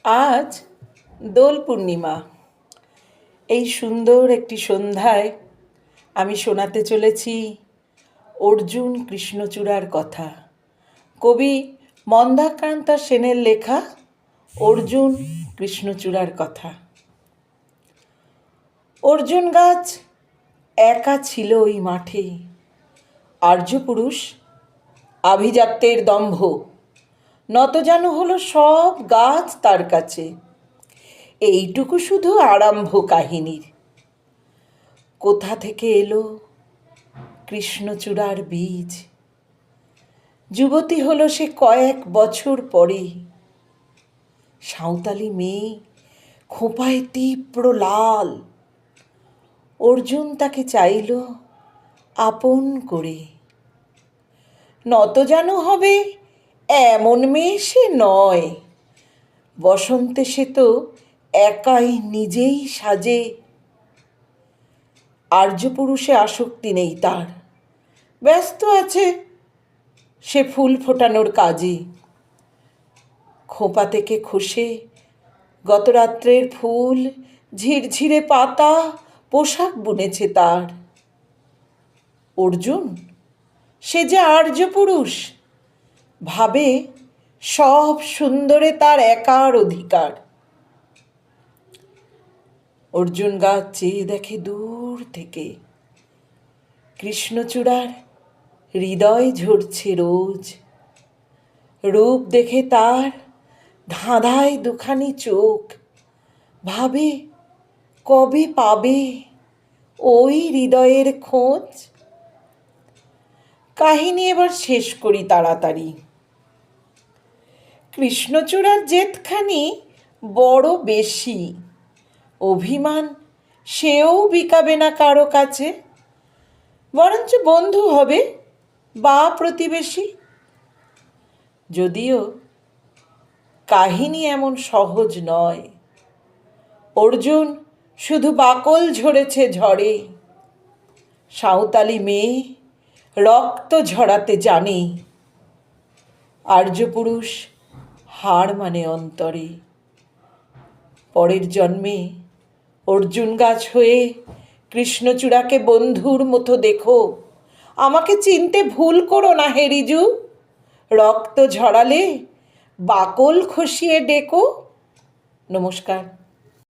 আজ দোল পূর্ণিমা। এই সুন্দর একটি সন্ধ্যায় আমি শোনাতে চলেছি অর্জুন কৃষ্ণচূড়ার কথা। কবি মন্দাক্রান্ত সেনের লেখা অর্জুন কৃষ্ণচূড়ার কথা। অর্জুন গাছ একা ছিল ওই মাঠে। আর্যপুরুষ আভিজাত্যের দম্ভ নতজানু হলো সব গাছ তার কাছে। এইটুকু শুধু আরম্ভ কাহিনীর। কোথা থেকে এলো কৃষ্ণচূড়ার বীজ? যুবতী হলো সে কয়েক বছর পরে। সাঁওতালি মেয়ে, খোঁপায় তীব্র লাল। অর্জুন তাকে চাইল আপন করে। নতজানু হবে এমন মেয়ে সে নয়। বসন্তে সে তো একাই নিজেই সাজে। আর্যপুরুষে আসক্তি নেই তার, ব্যস্ত আছে সে ফুল ফোটানোর কাজে। খোঁপা থেকে খসে গত রাত্রের ফুল, ঝিরঝিরে পাতা পোশাক বুনেছে তার। অর্জুন সে যে আর্যপুরুষ, ভাবে সব সুন্দরে তার একার অধিকার। অর্জুন গাছ চেয়ে দেখে দূর থেকে কৃষ্ণচূড়ার হৃদয় ঝরছে রোজ। রূপ দেখে তার ধাঁধায় দুখানি চোখ, ভাবে কবে পাবে ওই হৃদয়ের খোঁজ। কাহিনী এবার শেষ করি তাড়াতাড়ি। কৃষ্ণচূড়ার জেদখানি বড় বেশি। অভিমান সেও বিকাবে না কারো কাছে, বরঞ্চ বন্ধু হবে বা প্রতিবেশী। যদিও কাহিনী এমন সহজ নয়। অর্জুন শুধু বাকল ঝরেছে ঝড়ে। সাঁওতালি মেয়ে রক্ত ঝরাতে জানে। আর্যপুরুষ হার মানে অন্তরে। পরের জন্মে অর্জুন গাছ হয়ে কৃষ্ণচূড়াকে বন্ধুর মতো দেখো। আমাকে চিনতে ভুল করো না হে রিজু। রক্ত ঝরালে বাকল খসিয়ে ডেকো। নমস্কার।